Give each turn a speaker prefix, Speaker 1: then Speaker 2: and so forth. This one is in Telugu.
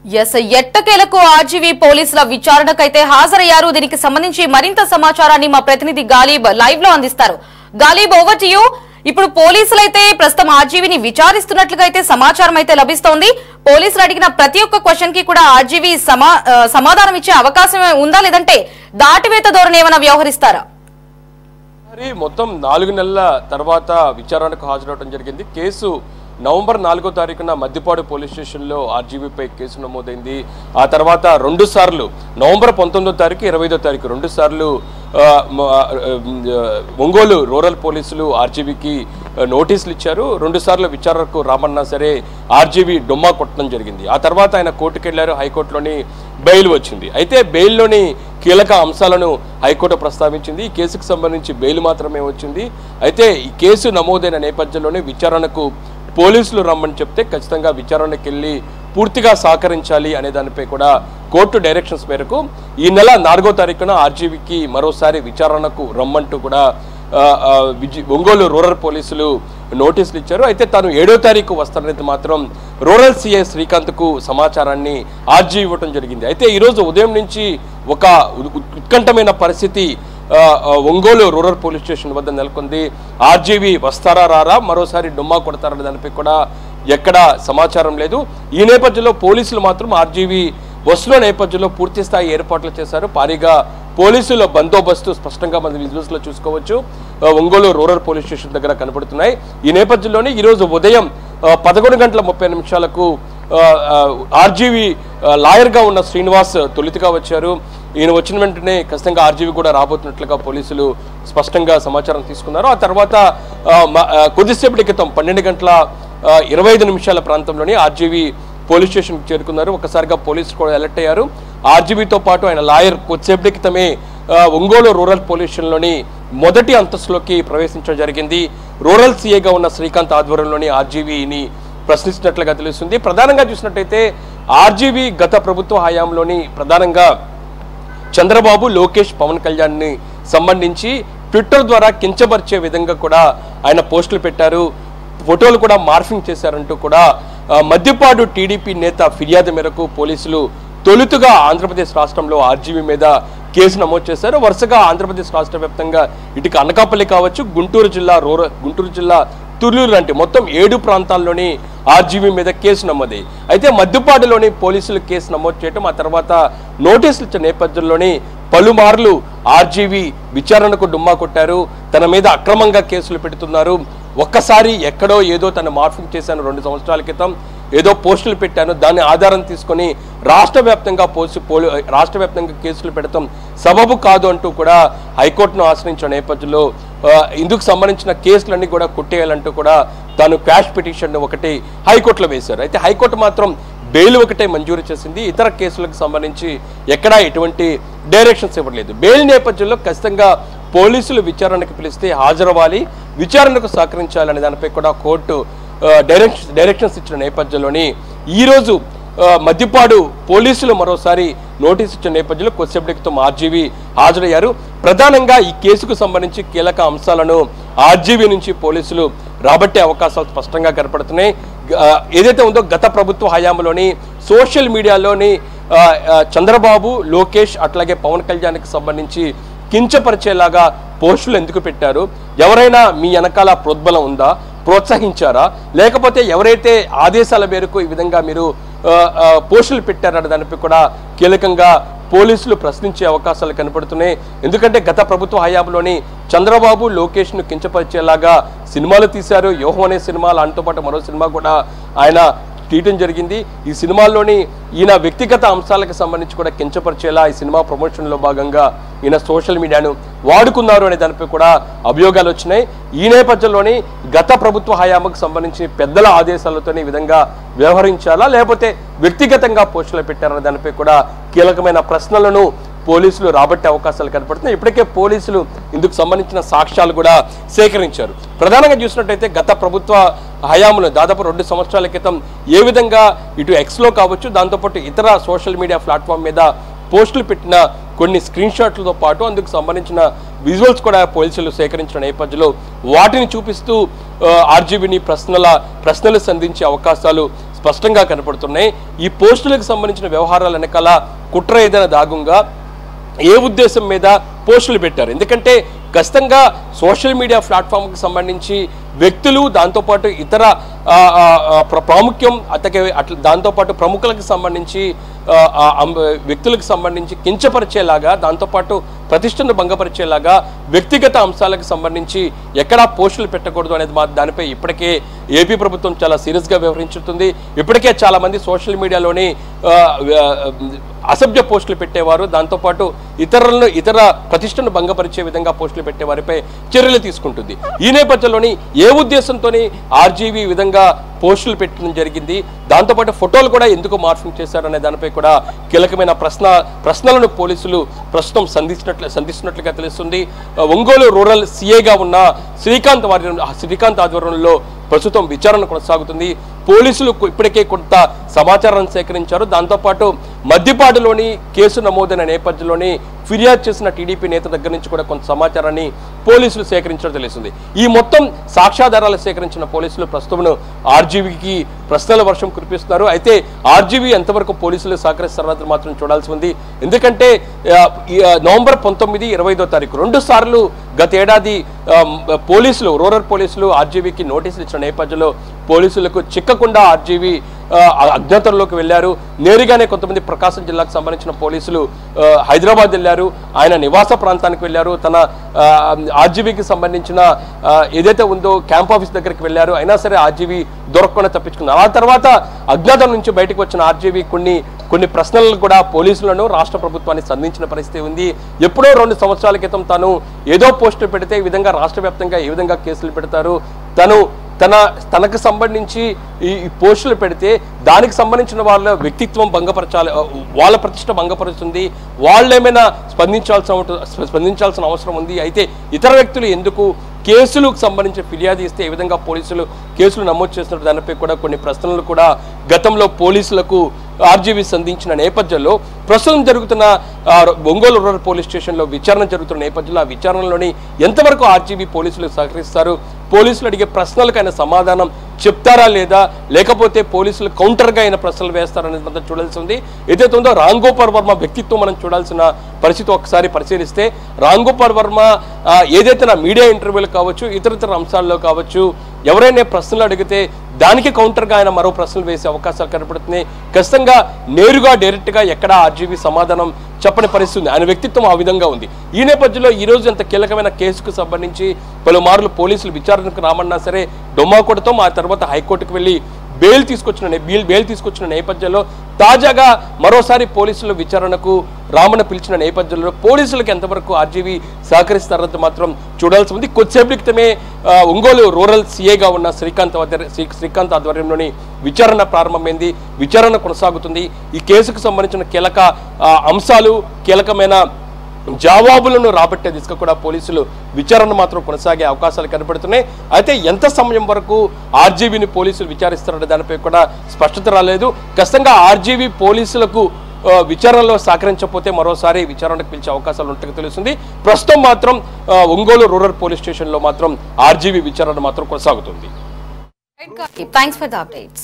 Speaker 1: ఎట్టకేలకు ఆర్జీవీ పోలీసుల విచారణకైతే హాజరయ్యారు. దీనికి సంబంధించి మరింత సమాచారాన్ని మా ప్రతినిధి గాలిబ్ లైవ్ లో అందిస్తారు. Ghalib, over to you. ఇప్పుడు పోలీసులైతే ప్రస్తుతం ఆర్జీవీని విచారిస్తున్నట్లుగా అయితే సమాచారం అయితే లభిస్తోంది. పోలీసులు అడిగిన ప్రతి ఒక్క క్వశ్చన్ కి కూడా ఆర్జీవీ సమాధానం ఇచ్చే అవకాశం ఉందా, లేదంటే దాటివేత ధోరణి ఏమైనా వ్యవహరిస్తారా?
Speaker 2: మొత్తం 4 నెలల తర్వాత విచారణకు హాజరవడం జరిగింది. కేసు నవంబర్ 4వ తారీఖున మద్దిపాడు పోలీస్ స్టేషన్లో ఆర్జీవీపై కేసు నమోదైంది. ఆ తర్వాత 2 సార్లు నవంబర్ 19వ తారీఖు 25వ తారీఖు 2 సార్లు ఒంగోలు రూరల్ పోలీసులు ఆర్జీవీకి నోటీసులు ఇచ్చారు. 2 సార్లు విచారణకు రామన్నా సరే ఆర్జీవీ డొమ్మా కొట్టడం జరిగింది. ఆ తర్వాత ఆయన కోర్టుకు వెళ్లారు. హైకోర్టులోని బెయిల్ వచ్చింది. అయితే బెయిల్లోని కీలక అంశాలను హైకోర్టు ప్రస్తావించింది. ఈ కేసుకు సంబంధించి బెయిల్ మాత్రమే వచ్చింది. అయితే ఈ కేసు నమోదైన నేపథ్యంలోనే విచారణకు పోలీసులు రమ్మని చెప్తే ఖచ్చితంగా విచారణకు వెళ్ళి పూర్తిగా సహకరించాలి అనే దానిపై కూడా కోర్టు డైరెక్షన్స్ మేరకు ఈ నెల 4వ తారీఖున ఆర్జీవీకి మరోసారి విచారణకు రమ్మంటూ కూడా ఒంగోలు రూరల్ పోలీసులు నోటీసులు ఇచ్చారు. అయితే తాను 7వ తారీఖు వస్తాననేది మాత్రం రూరల్ సిఐ శ్రీకాంత్కు సమాచారాన్ని ఆర్జీవీ ఇవ్వడం జరిగింది. అయితే ఈరోజు ఉదయం నుంచి ఒక ఉత్కంఠమైన పరిస్థితి ఒంగోలు రూరల్ పోలీస్ స్టేషన్ వద్ద నెలకొంది. ఆర్జీవీ వస్తారా రారా, మరోసారి డొమ్మా కొడతారనే దానిపై కూడా ఎక్కడా సమాచారం లేదు. ఈ నేపథ్యంలో పోలీసులు మాత్రం ఆర్జీవీ వస్తున్న నేపథ్యంలో పూర్తి స్థాయి ఏర్పాట్లు చేశారు. భారీగా పోలీసుల బందోబస్తు స్పష్టంగా మన విజువల్స్ లో చూసుకోవచ్చు. ఒంగోలు రూరల్ పోలీస్ స్టేషన్ దగ్గర కనబడుతున్నాయి. ఈ నేపథ్యంలోనే ఈరోజు ఉదయం 11:30 ఆర్జీవీ లాయర్గా ఉన్న శ్రీనివాస్ తొలితిగా వచ్చారు. ఈయన వచ్చిన వెంటనే ఖచ్చితంగా ఆర్జీవీ కూడా రాబోతున్నట్లుగా పోలీసులు స్పష్టంగా సమాచారం తీసుకున్నారు. ఆ తర్వాత కొద్దిసేపటి క్రితం 12:25 ప్రాంతంలోని ఆర్జీవీ పోలీస్ స్టేషన్కి చేరుకున్నారు. ఒకసారిగా పోలీసులు కూడా అలర్ట్ అయ్యారు. ఆర్జీవీతో పాటు ఆయన లాయర్ కొద్దిసేపటి క్రితమే ఒంగోలు రూరల్ పోలీస్ స్టేషన్లోని మొదటి అంతస్తులోకి ప్రవేశించడం జరిగింది. రూరల్ సీఏగా ఉన్న శ్రీకాంత్ ఆధ్వర్యంలోని ఆర్జీవీని ప్రశ్నిస్తున్నట్లుగా తెలుస్తుంది. ప్రధానంగా చూసినట్టయితే ఆర్జీవీ గత ప్రభుత్వ హయాంలోని ప్రధానంగా చంద్రబాబు, లోకేష్, పవన్ కళ్యాణ్ని సంబంధించి ట్విట్టర్ ద్వారా కించపరిచే విధంగా కూడా ఆయన పోస్టులు పెట్టారు. ఫోటోలు కూడా మార్ఫింగ్ చేశారంటూ కూడా మద్దిపాడు టీడీపీ నేత ఫిర్యాదు మేరకు పోలీసులు తొలుతుగా ఆంధ్రప్రదేశ్ రాష్ట్రంలో ఆర్జీవీ మీద కేసు నమోదు చేశారు. వరుసగా ఆంధ్రప్రదేశ్ రాష్ట్ర వ్యాప్తంగా ఇటుక అనకాపల్లి కావచ్చు, గుంటూరు జిల్లా తుర్లూరు లాంటి మొత్తం 7 ప్రాంతాల్లోని ఆర్జీవీ మీద కేసు నమోదై, అయితే మద్దిపాడులోని పోలీసులు కేసు నమోదు చేయడం, ఆ తర్వాత నోటీసులు ఇచ్చిన నేపథ్యంలోని పలుమార్లు ఆర్జీవీ విచారణకు డుమ్మా కొట్టారు. తన మీద అక్రమంగా కేసులు పెడుతున్నారు. ఒక్కసారి ఎక్కడో ఏదో తను మార్ఫింగ్ చేశాను 2 సంవత్సరాల క్రితం, ఏదో పోస్టులు పెట్టాను, దాన్ని ఆధారం తీసుకొని రాష్ట్ర వ్యాప్తంగా కేసులు పెడతాం సబబు కాదు అంటూ కూడా హైకోర్టును ఆశ్రయించిన నేపథ్యంలో ఇందుకు సంబంధించిన కేసులన్నీ కూడా కొట్టేయాలంటూ కూడా తాను క్వాష్ పిటిషన్ ఒకటి హైకోర్టులో వేశారు. అయితే హైకోర్టు మాత్రం బెయిల్ ఒకటే మంజూరు చేసింది. ఇతర కేసులకు సంబంధించి ఎక్కడా ఎటువంటి డైరెక్షన్స్ ఇవ్వలేదు. బెయిల్ నేపథ్యంలో ఖచ్చితంగా పోలీసులు విచారణకు పిలిస్తే హాజరవ్వాలి, విచారణకు సహకరించాలనే దానిపై కూడా కోర్టు డైరెక్షన్స్ ఇచ్చిన నేపథ్యంలోని ఈరోజు మద్దిపాడు పోలీసులు మరోసారి నోటీసు ఇచ్చిన నేపథ్యంలో కొద్దిసేపటి క్రితం ఆర్జీవీ హాజరయ్యారు. ప్రధానంగా ఈ కేసుకు సంబంధించి కీలక అంశాలను ఆర్జీవీ నుంచి పోలీసులు రాబట్టే అవకాశాలు స్పష్టంగా కనపడుతున్నాయి. ఏదైతే ఉందో గత ప్రభుత్వ హయాంలోని సోషల్ మీడియాలోని చంద్రబాబు, లోకేష్ అట్లాగే పవన్ కళ్యాణ్కి సంబంధించి కించపరిచేలాగా పోస్టులు ఎందుకు పెట్టారు, ఎవరైనా మీ వెనకాల ప్రోద్బలం ఉందా, ప్రోత్సహించారా, లేకపోతే ఎవరైతే ఆదేశాల మేరకు ఈ విధంగా మీరు పోస్టులు పెట్టారన్న దానిపై కూడా కీలకంగా పోలీసులు ప్రశ్నించే అవకాశాలు కనపడుతున్నాయి. ఎందుకంటే గత ప్రభుత్వ హయాంలోని చంద్రబాబు, లోకేష్ను కించపరిచేలాగా సినిమాలు తీశారు. యోహం అనే సినిమా, దాంతో పాటు మరో సినిమా కూడా ఆయన తీయటం జరిగింది. ఈ సినిమాల్లోని ఈయన వ్యక్తిగత అంశాలకు సంబంధించి కూడా కించపరిచేలా ఈ సినిమా ప్రమోషన్లో భాగంగా ఈయన సోషల్ మీడియాను వాడుకున్నారు అనే దానిపై కూడా అభియోగాలు వచ్చినాయి. ఈ నేపథ్యంలోని గత ప్రభుత్వ హయాంకు సంబంధించి పెద్దల ఆదేశాలతో ఈ విధంగా వ్యవహరించాలా, లేకపోతే వ్యక్తిగతంగా పోస్టులు పెట్టారనే దానిపై కూడా కీలకమైన ప్రశ్నలను పోలీసులు రాబట్టే అవకాశాలు కనపడుతున్నాయి. ఇప్పటికే పోలీసులు ఇందుకు సంబంధించిన సాక్ష్యాలు కూడా సేకరించారు. ప్రధానంగా చూసినట్టయితే గత ప్రభుత్వ హయాంలో దాదాపు 2 సంవత్సరాల క్రితం ఏ విధంగా ఇటు ఎక్స్లో కావచ్చు, దాంతోపాటు ఇతర సోషల్ మీడియా ప్లాట్ఫామ్ మీద పోస్టులు పెట్టిన కొన్ని స్క్రీన్ షాట్లతో పాటు అందుకు సంబంధించిన విజువల్స్ కూడా పోలీసులు సేకరించిన నేపథ్యంలో వాటిని చూపిస్తూ ఆర్జీవీని ప్రశ్నలు సంధించే అవకాశాలు స్పష్టంగా కనపడుతున్నాయి. ఈ పోస్టులకు సంబంధించిన వ్యవహారాల వెనకాల కుట్ర ఏదైనా దాగుంగా, ఏ ఉద్దేశం మీద పోస్టులు పెట్టారు? ఎందుకంటే ఖచ్చితంగా సోషల్ మీడియా ప్లాట్ఫామ్కి సంబంధించి వ్యక్తులు, దాంతోపాటు ఇతర ప్రాముఖ్యం అట్లా దాంతోపాటు ప్రముఖులకు సంబంధించి వ్యక్తులకు సంబంధించి కించపరిచేలాగా, దాంతోపాటు ప్రతిష్టను భంగపరిచేలాగా వ్యక్తిగత అంశాలకు సంబంధించి ఎక్కడా పోస్టులు పెట్టకూడదు అనేది దానిపై ఇప్పటికే ఏపీ ప్రభుత్వం చాలా సీరియస్గా వ్యవహరించుతుంది. ఇప్పటికే చాలామంది సోషల్ మీడియాలోని అసభ్య పోస్టులు పెట్టేవారు, దాంతోపాటు ఇతర ప్రతిష్టను భంగపరిచే విధంగా పోస్టులు పెట్టే వారిపై చర్యలు తీసుకుంటుంది. ఈ నేపథ్యంలోని ఏ ఉద్దేశంతోని ఆర్జీవీ విధంగా పోస్టులు పెట్టడం జరిగింది, దాంతోపాటు ఫోటోలు కూడా ఎందుకు మార్ఫింగ్ చేశారనే దానిపై కూడా కీలకమైన ప్రశ్నలను పోలీసులు ప్రస్తుతం సంధిస్తున్నట్లుగా తెలుస్తుంది. ఒంగోలు రూరల్ సిఐగా ఉన్న శ్రీకాంత్ ఆధ్వర్యంలో ప్రస్తుతం విచారణ కొనసాగుతుంది. పోలీసులు ఇప్పటికే కొంత సమాచారాన్ని సేకరించారు. దాంతోపాటు మద్దిపాడులోని కేసు నమోదైన నేపథ్యంలోని ఫిర్యాదు చేసిన టీడీపీ నేత దగ్గర నుంచి కూడా కొంత సమాచారాన్ని పోలీసులు సేకరించడం తెలుస్తుంది. ఈ మొత్తం సాక్ష్యాధారాలు సేకరించిన పోలీసులు ప్రస్తుతం ఆర్జీవీకి ప్రశ్నల వర్షం కురిపిస్తున్నారు. అయితే ఆర్జీవీ ఎంతవరకు పోలీసులు సహకరిస్తారో మాత్రం చూడాల్సి ఉంది. ఎందుకంటే నవంబర్ 19, 25వ తారీఖు 2 సార్లు గత ఏడాది రూరల్ పోలీసులు ఆర్జీవీకి నోటీసులు ఇచ్చిన నేపథ్యంలో పోలీసులకు చిక్కకుండా ఆర్జీవీ అజ్ఞాతంలోకి వెళ్లారు. నేరుగానే కొంతమంది ప్రకాశం జిల్లాకు సంబంధించిన పోలీసులు హైదరాబాద్ వెళ్లారు, ఆయన నివాస ప్రాంతానికి వెళ్లారు, తన ఆర్జీవీకి సంబంధించిన ఏదైతే ఉందో క్యాంప్ ఆఫీస్ దగ్గరికి వెళ్లారు. అయినా సరే ఆర్జీవీ దొరకకుండా తప్పించుకున్నారు. ఆ తర్వాత అజ్ఞాతం నుంచి బయటకు వచ్చిన ఆర్జీవీ కొన్ని ప్రశ్నలను కూడా పోలీసులను, రాష్ట్ర ప్రభుత్వాన్ని సంధించిన పరిస్థితి ఉంది. ఎప్పుడో 2 సంవత్సరాల క్రితం తాను ఏదో పోస్టులు పెడితే ఈ విధంగా రాష్ట్ర వ్యాప్తంగా ఏ విధంగా కేసులు పెడతారు, తనకు సంబంధించి ఈ పోస్టులు పెడితే దానికి సంబంధించిన వాళ్ళ వ్యక్తిత్వం భంగపరచాలి, వాళ్ళ ప్రతిష్ట భంగపరుస్తుంది, వాళ్ళు ఏమైనా స్పందించాల్సిన అవసరం ఉంది. అయితే ఇతర వ్యక్తులు ఎందుకు కేసులకు సంబంధించి ఫిర్యాదు ఇస్తే ఏ విధంగా పోలీసులు కేసులు నమోదు చేస్తున్న దానిపై కూడా కొన్ని ప్రశ్నలు కూడా గతంలో పోలీసులకు ఆర్జీవీ సంధించిన నేపథ్యంలో ప్రస్తుతం జరుగుతున్న ఒంగోలు రూరల్ పోలీస్ స్టేషన్లో విచారణ జరుగుతున్న నేపథ్యంలో ఆ విచారణలోని ఎంతవరకు ఆర్జీవీ పోలీసులు సహకరిస్తారు, పోలీసులు అడిగే ప్రశ్నలకు ఆయన సమాధానం చెప్తారా లేదా, లేకపోతే పోలీసులు కౌంటర్గా ఆయన ప్రశ్నలు వేస్తారనేది మనం చూడాల్సి ఉంది. ఏదైతే ఉందో రామ్ గోపాల్ వర్మ వ్యక్తిత్వం మనం చూడాల్సిన పరిస్థితి ఒకసారి పరిశీలిస్తే, రామ్ గోపాల్ వర్మ ఏదైతే నా మీడియా ఇంటర్వ్యూలు కావచ్చు, ఇతర అంశాల్లో కావచ్చు, ఎవరైనా ప్రశ్నలు అడిగితే దానికి కౌంటర్గా ఆయన మరో ప్రశ్నలు వేసే అవకాశాలు కనపడుతున్నాయి. ఖచ్చితంగా నేరుగా డైరెక్ట్గా ఎక్కడ ఆర్జీవీ సమాధానం చెప్పని పరిస్థితి ఉంది. ఆయన వ్యక్తిత్వం ఆ విధంగా ఉంది. ఈ నేపథ్యంలో ఈ రోజు ఇంత కీలకమైన కేసుకు సంబంధించి పలుమార్లు పోలీసులు విచారణకు రామన్నా సరే డొమ్మా కొడతాం, ఆ తర్వాత హైకోర్టుకు వెళ్ళి బెయిల్ తీసుకొచ్చిన నేపథ్యంలో తాజాగా మరోసారి పోలీసులు విచారణకు రామన్న పిలిచిన నేపథ్యంలో పోలీసులకు ఎంతవరకు ఆర్జీవీ సహకరిస్తారన్నది మాత్రం చూడాల్సి ఉంది. కొద్దిసేపటి క్రితమే ఒంగోలు రూరల్ సిఐగా ఉన్న శ్రీకాంత్ ఆధ్వర్యంలోని విచారణ ప్రారంభమైంది, విచారణ కొనసాగుతుంది. ఈ కేసుకు సంబంధించిన కీలక అంశాలు, కీలకమైన జవాబులను రాబట్టే దిశగా కూడా పోలీసులు విచారణ మాత్రం కొనసాగే అవకాశాలు కనపడుతున్నాయి. అయితే ఎంత సమయం వరకు ఆర్జీవీని పోలీసులు విచారిస్తారనే దానిపై కూడా స్పష్టత రాలేదు. ఖచ్చితంగా ఆర్జీవీ పోలీసులకు విచారణలో సహకరించకపోతే మరోసారి విచారణకు పిలిచే అవకాశాలు ఉంటాయని తెలుస్తుంది. ప్రస్తుతం మాత్రం ఒంగోలు రూరల్ పోలీస్ స్టేషన్లో మాత్రం ఆర్జీవీ విచారణ మాత్రం కొనసాగుతుంది.
Speaker 1: Thanks for the updates.